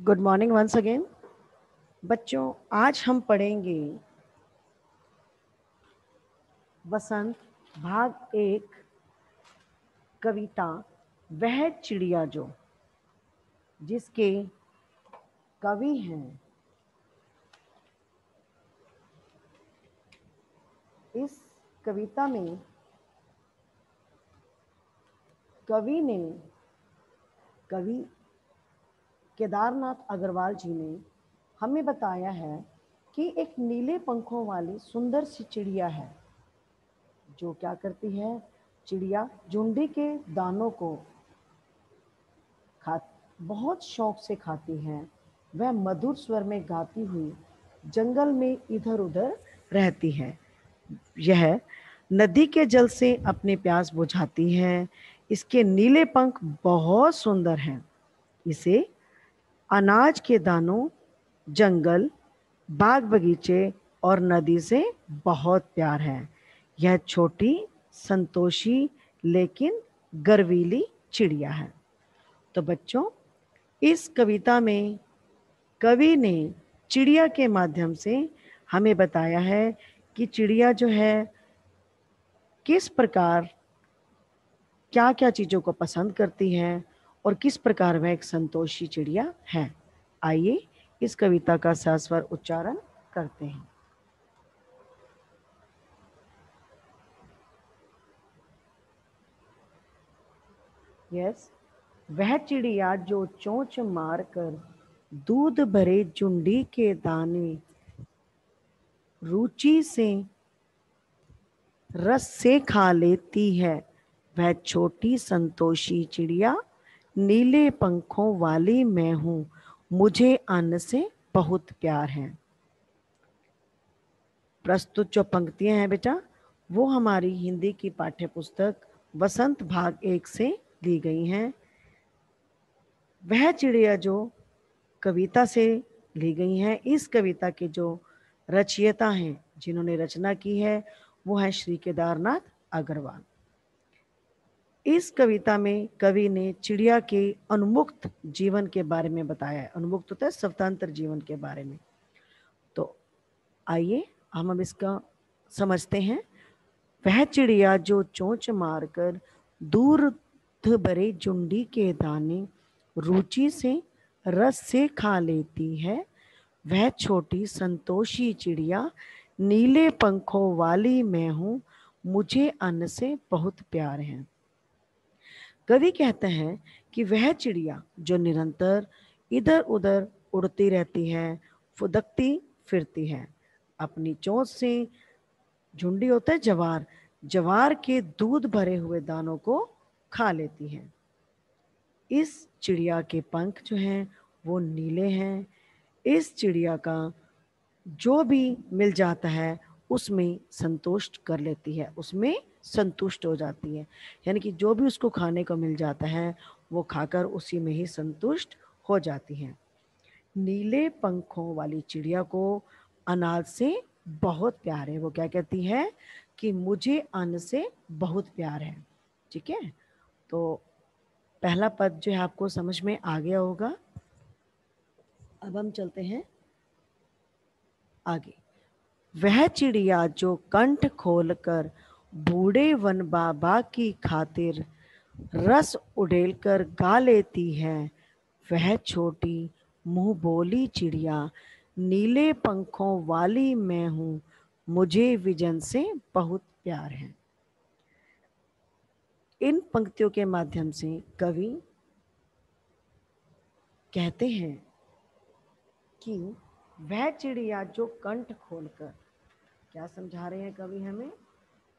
Good morning once again. बच्चों, आज हम पढ़ेंगे वसंत भाग 1 कविता वह चिड़िया जो, जिसके कवि हैं इस कविता में कवि केदारनाथ अग्रवाल जी ने हमें बताया है कि एक नीले पंखों वाली सुंदर सी चिड़िया है जो क्या करती है। चिड़िया झुंडी के दानों को बहुत शौक से खाती है। वह मधुर स्वर में गाती हुई जंगल में इधर उधर रहती है। यह नदी के जल से अपने प्यास बुझाती है। इसके नीले पंख बहुत सुंदर हैं। इसे अनाज के दानों, जंगल, बाग बगीचे और नदी से बहुत प्यार है। यह छोटी, संतोषी लेकिन गर्वीली चिड़िया है। तो बच्चों, इस कविता में कवि ने चिड़िया के माध्यम से हमें बताया है कि चिड़िया जो है किस प्रकार क्या क्या चीज़ों को पसंद करती है और किस प्रकार वह एक संतोषी चिड़िया है। आइए इस कविता का सस्वर उच्चारण करते हैं। यस, वह चिड़िया जो चोंच मार कर दूध भरे झुंडी के दाने रुचि से रस से खा लेती है। वह छोटी संतोषी चिड़िया, नीले पंखों वाली मैं हूँ, मुझे अन्न से बहुत प्यार है। प्रस्तुत जो पंक्तियां हैं बेटा, वो हमारी हिंदी की पाठ्य पुस्तक वसंत भाग 1 से ली गई हैं। वह चिड़िया जो कविता से ली गई हैं। इस कविता के जो रचयिता हैं, जिन्होंने रचना की है, वो है श्री केदारनाथ अग्रवाल। इस कविता में कवि ने चिड़िया के उन्मुक्त जीवन के बारे में बताया है। उन्मुक्त होता है स्वतंत्र जीवन के बारे में। तो आइए हम अब इसका समझते हैं। वह चिड़िया जो चोंच मारकर दूध भरे झुंडी के दाने रुचि से रस से खा लेती है। वह छोटी संतोषी चिड़िया, नीले पंखों वाली मैं हूँ, मुझे अन्न से बहुत प्यार है। कवि कहते हैं कि वह चिड़िया जो निरंतर इधर उधर उड़ती रहती है, फुदकती फिरती है, अपनी चोंच से, झुंडी होता है जवार, जवार के दूध भरे हुए दानों को खा लेती है। इस चिड़िया के पंख जो हैं वो नीले हैं। इस चिड़िया का जो भी मिल जाता है उसमें संतुष्ट कर लेती है, उसमें संतुष्ट हो जाती है। यानी कि जो भी उसको खाने को मिल जाता है वो खाकर उसी में ही संतुष्ट हो जाती है। नीले पंखों वाली चिड़िया को अनाज से बहुत प्यार है। वो क्या कहती है कि मुझे अन्न से बहुत प्यार है। ठीक है, तो पहला पद जो है आपको समझ में आ गया होगा। अब हम चलते हैं आगे। वह चिड़िया जो कंठ खोलकर बूढ़े वन बाबा की खातिर रस उड़ेलकर गा लेती है। वह छोटी मुंह बोली चिड़िया, नीले पंखों वाली मैं हूँ, मुझे विजन से बहुत प्यार है। इन पंक्तियों के माध्यम से कवि कहते हैं कि वह चिड़िया जो कंठ खोलकर, क्या समझा रहे हैं कवि हमें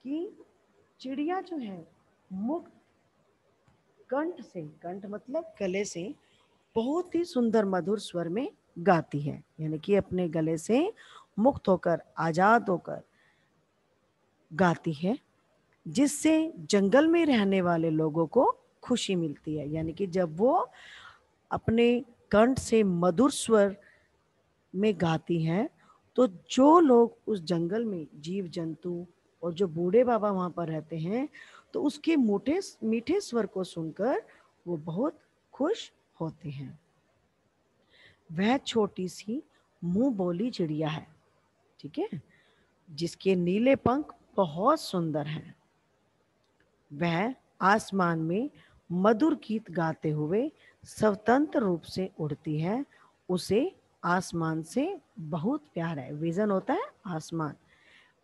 कि चिड़िया जो है मुक्त कंठ से, कंठ मतलब गले से, बहुत ही सुंदर मधुर स्वर में गाती है। यानी कि अपने गले से मुक्त होकर, आजाद होकर गाती है, जिससे जंगल में रहने वाले लोगों को खुशी मिलती है। यानी कि जब वो अपने कंठ से मधुर स्वर में गाती है तो जो लोग उस जंगल में, जीव जंतु और जो बूढ़े बाबा वहाँ पर रहते हैं, तो उसके मीठे मीठे स्वर को सुनकर वो बहुत खुश होते हैं। वह छोटी सी मुंह बोली चिड़िया है, ठीक है, जिसके नीले पंख बहुत सुंदर हैं। वह आसमान में मधुर गीत गाते हुए स्वतंत्र रूप से उड़ती है। उसे आसमान से बहुत प्यार है। विजन होता है आसमान,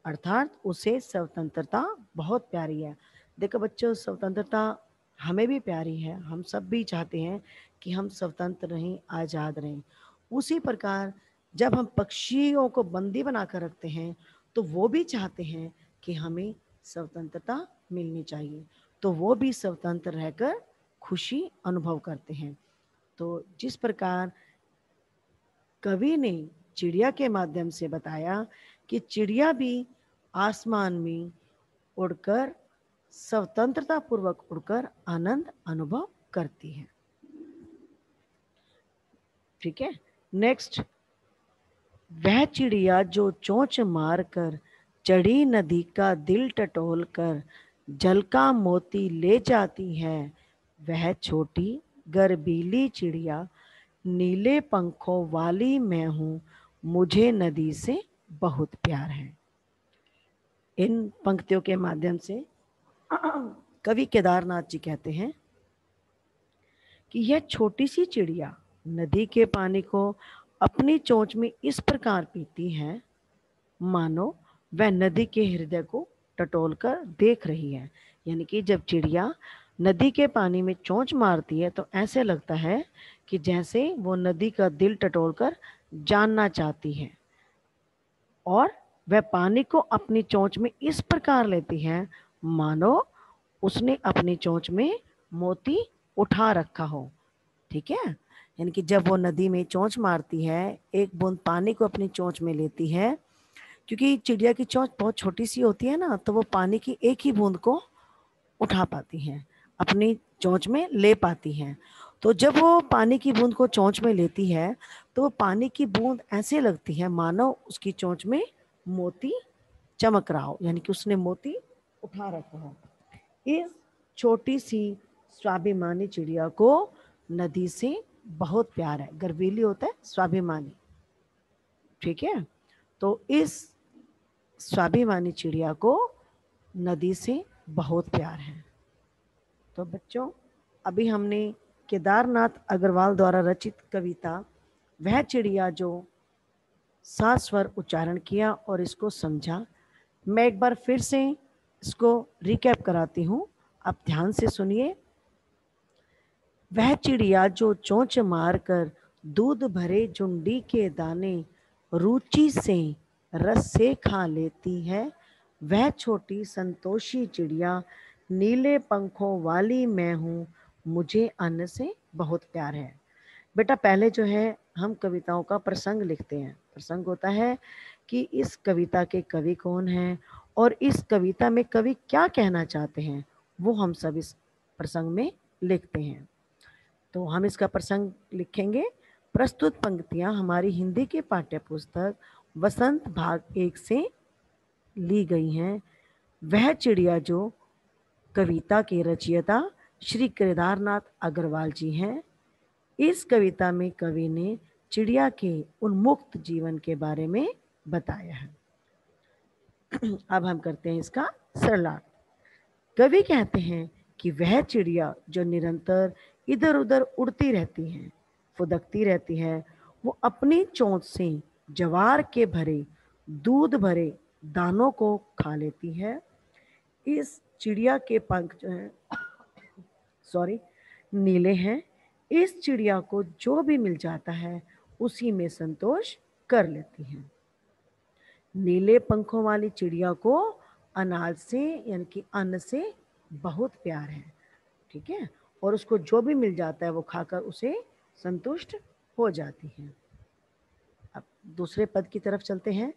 अर्थात उसे स्वतंत्रता बहुत प्यारी है। देखो बच्चों, स्वतंत्रता हमें भी प्यारी है, हम सब भी चाहते हैं कि हम स्वतंत्र रहें, आज़ाद रहें। उसी प्रकार जब हम पक्षियों को बंदी बनाकर रखते हैं तो वो भी चाहते हैं कि हमें स्वतंत्रता मिलनी चाहिए, तो वो भी स्वतंत्र रहकर खुशी अनुभव करते हैं। तो जिस प्रकार कवि ने चिड़िया के माध्यम से बताया कि चिड़िया भी आसमान में उड़कर स्वतंत्रता पूर्वक उड़कर आनंद अनुभव करती है। ठीक है, नेक्स्ट, वह चिड़िया जो चोंच मार कर चढ़ी नदी का दिल टटोल कर जल का मोती ले जाती है, वह छोटी गर्बीली चिड़िया नीले पंखों वाली मैं हूँ, मुझे नदी से बहुत प्यार है। इन पंक्तियों के माध्यम से कवि केदारनाथ जी कहते हैं कि यह छोटी सी चिड़िया नदी के पानी को अपनी चोंच में इस प्रकार पीती है मानो वह नदी के हृदय को टटोल कर देख रही है। यानी कि जब चिड़िया नदी के पानी में चोंच मारती है तो ऐसे लगता है कि जैसे वो नदी का दिल टटोल कर जानना चाहती है, और वह पानी को अपनी चोंच में इस प्रकार लेती है मानो उसने अपनी चोंच में मोती उठा रखा हो। ठीक है, यानी कि जब वो नदी में चोंच मारती है, एक बूंद पानी को अपनी चोंच में लेती है, क्योंकि चिड़िया की चोंच बहुत छोटी सी होती है ना, तो वो पानी की एक ही बूंद को उठा पाती हैं, अपनी चोंच में ले पाती हैं। तो जब वो पानी की बूंद को चोंच में लेती है तो वो पानी की बूंद ऐसे लगती है मानो उसकी चोंच में मोती चमक रहा हो, यानी कि उसने मोती उठा रखा हो। इस छोटी सी स्वाभिमानी चिड़िया को नदी से बहुत प्यार है। गर्वीली होता है स्वाभिमानी, ठीक है, तो इस स्वाभिमानी चिड़िया को नदी से बहुत प्यार है। तो बच्चों, अभी हमने केदारनाथ अग्रवाल द्वारा रचित कविता वह चिड़िया जो 7 स्वर उच्चारण किया और इसको समझा। मैं एक बार फिर से इसको रिकैप कराती हूँ, आप ध्यान से सुनिए। वह चिड़िया जो चोंच मार कर दूध भरे झुंडी के दाने रुचि से रस से खा लेती है, वह छोटी संतोषी चिड़िया नीले पंखों वाली मैं हूँ, मुझे अन्न से बहुत प्यार है। बेटा पहले जो है हम कविताओं का प्रसंग लिखते हैं। प्रसंग होता है कि इस कविता के कवि कौन हैं और इस कविता में कवि क्या कहना चाहते हैं, वो हम सब इस प्रसंग में लिखते हैं। तो हम इसका प्रसंग लिखेंगे। प्रस्तुत पंक्तियां हमारी हिंदी के पाठ्य पुस्तक वसंत भाग 1 से ली गई हैं। वह चिड़िया जो कविता के रचयिता श्री केदारनाथ अग्रवाल जी हैं। इस कविता में कवि ने चिड़िया के उन्मुक्त जीवन के बारे में बताया है। अब हम करते हैं इसका सरलार्थ। कवि कहते हैं कि वह चिड़िया जो निरंतर इधर उधर उड़ती रहती है, फुदकती रहती है, वो अपनी चोंच से ज्वार के भरे दूध भरे दानों को खा लेती है। इस चिड़िया के पंख जो हैं सॉरी नीले हैं। इस चिड़िया को जो भी मिल जाता है उसी में संतोष कर लेती है। नीले पंखों वाली चिड़िया को अनाज से यानी कि अन्न से बहुत प्यार है, ठीक है, और उसको जो भी मिल जाता है वो खाकर उसे संतुष्ट हो जाती है। अब दूसरे पद की तरफ चलते हैं।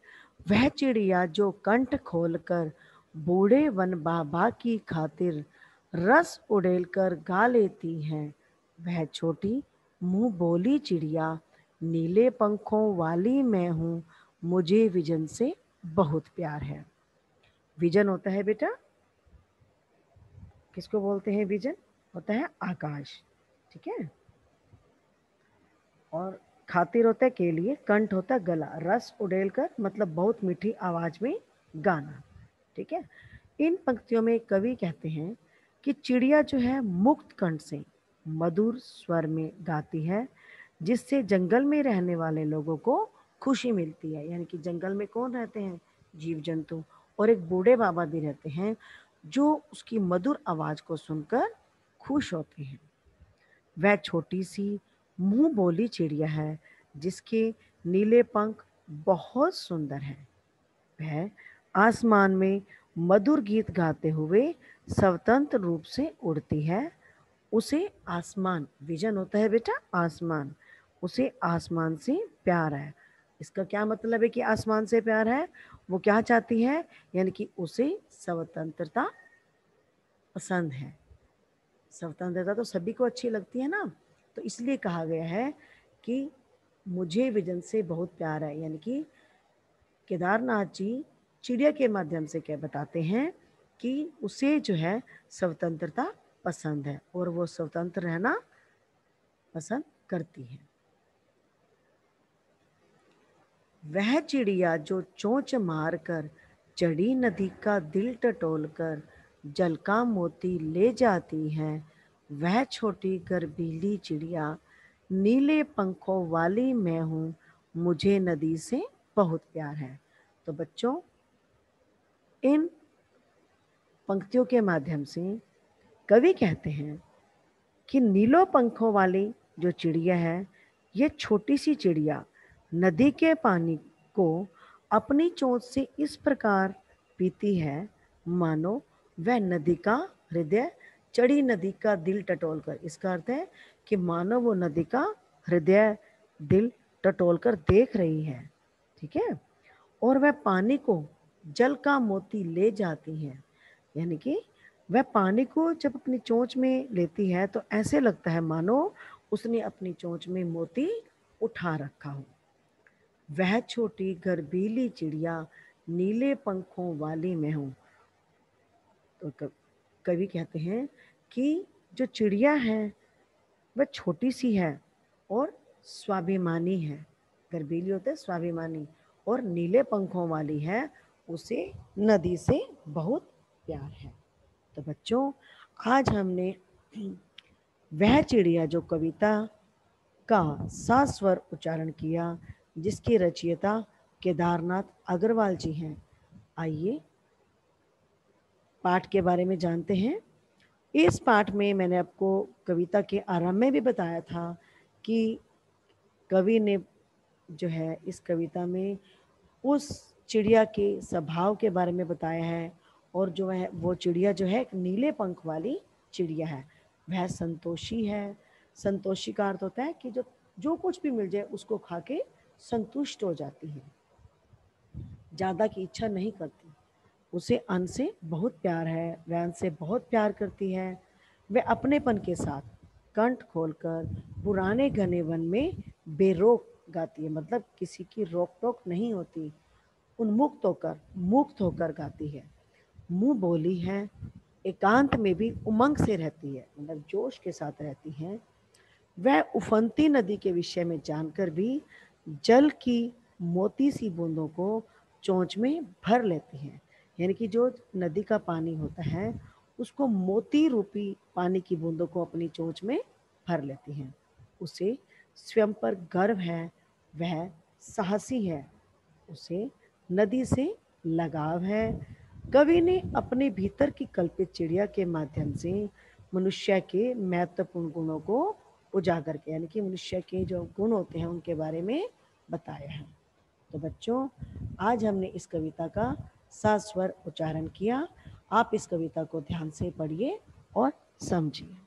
वह चिड़िया जो कंठ खोलकर बूढ़े वन बाबा की खातिर रस उड़ेल कर गा लेती है, वह छोटी मुंह बोली चिड़िया नीले पंखों वाली मैं हूँ, मुझे विजन से बहुत प्यार है। विजन होता है बेटा, किसको बोलते हैं? विजन होता है आकाश, ठीक है। और खातिर होता है के लिए, कंठ होता है गला, रस उड़ेल कर मतलब बहुत मीठी आवाज में गाना। ठीक है। इन पंक्तियों में कवि कहते हैं कि चिड़िया जो है मुक्त कंठ से मधुर स्वर में गाती है, जिससे जंगल में रहने वाले लोगों को खुशी मिलती है। यानी कि जंगल में कौन रहते हैं? जीव जंतु। और एक बूढ़े बाबा भी रहते हैं जो उसकी मधुर आवाज को सुनकर खुश होते हैं। वह छोटी सी मुंह बोली चिड़िया है जिसके नीले पंख बहुत सुंदर हैं। वह आसमान में मधुर गीत गाते हुए स्वतंत्र रूप से उड़ती है। उसे आसमान, विजन होता है बेटा आसमान, उसे आसमान से प्यार है। इसका क्या मतलब है कि आसमान से प्यार है? वो क्या चाहती है? यानी कि उसे स्वतंत्रता पसंद है। स्वतंत्रता तो सभी को अच्छी लगती है ना, तो इसलिए कहा गया है कि मुझे विजन से बहुत प्यार है। यानी कि केदारनाथ जी चिड़िया के माध्यम से क्या बताते हैं कि उसे जो है स्वतंत्रता पसंद है और वो स्वतंत्र रहना पसंद करती है। वह चिड़िया जो चोंच मार कर चढ़ी नदी का दिल टटोल कर जल का मोती ले जाती है, वह छोटी गर्वीली चिड़िया नीले पंखों वाली मैं हूँ, मुझे नदी से बहुत प्यार है। तो बच्चों, इन पंक्तियों के माध्यम से कवि कहते हैं कि नीलो पंखों वाली जो चिड़िया है, ये छोटी सी चिड़िया नदी के पानी को अपनी चोंच से इस प्रकार पीती है मानो वह नदी का हृदय चढ़ी नदी का दिल टटोल कर। इसका अर्थ है कि मानो वो नदी का हृदय दिल टटोल कर देख रही है। ठीक है। और वह पानी को जल का मोती ले जाती है। यानी कि वह पानी को जब अपनी चोंच में लेती है तो ऐसे लगता है मानो उसने अपनी चोंच में मोती उठा रखा हो। वह छोटी गर्वीली चिड़िया नीले पंखों वाली मैं हूँ। तो कवि कहते हैं कि जो चिड़िया है वह छोटी सी है और स्वाभिमानी है। गर्वीली होता है स्वाभिमानी, और नीले पंखों वाली है, उसे नदी से बहुत प्यार है। तो बच्चों, आज हमने वह चिड़िया जो कविता का सास्वर उच्चारण किया, जिसकी रचयिता केदारनाथ अग्रवाल जी हैं। आइए पाठ के बारे में जानते हैं। इस पाठ में मैंने आपको कविता के आरंभ में भी बताया था कि कवि ने जो है इस कविता में उस चिड़िया के स्वभाव के बारे में बताया है, और जो है वो चिड़िया जो है एक नीले पंख वाली चिड़िया है। वह संतोषी है। संतोषी का अर्थ होता है कि जो जो कुछ भी मिल जाए उसको खा के संतुष्ट हो जाती है, ज़्यादा की इच्छा नहीं करती। उसे अन्न से बहुत प्यार है, वह अन्न से बहुत प्यार करती है। वह अपनेपन के साथ कंठ खोलकर पुराने घने वन में बेरोक गाती है, मतलब किसी की रोक टोक नहीं होती, उन्मुक्त होकर मुक्त होकर गाती है। मुंह बोली है, एकांत में भी उमंग से रहती है, मतलब जोश के साथ रहती है। वह उफनती नदी के विषय में जानकर भी जल की मोती सी बूंदों को चोंच में भर लेती हैं। यानी कि जो नदी का पानी होता है उसको मोती रूपी पानी की बूंदों को अपनी चोंच में भर लेती हैं। उसे स्वयं पर गर्व है, वह साहसी है, उसे नदी से लगाव है। कवि ने अपने भीतर की कल्पित चिड़िया के माध्यम से मनुष्य के महत्वपूर्ण गुणों को उजागर किया, यानी कि मनुष्य के जो गुण होते हैं उनके बारे में बताया है। तो बच्चों, आज हमने इस कविता का सात स्वर उच्चारण किया। आप इस कविता को ध्यान से पढ़िए और समझिए।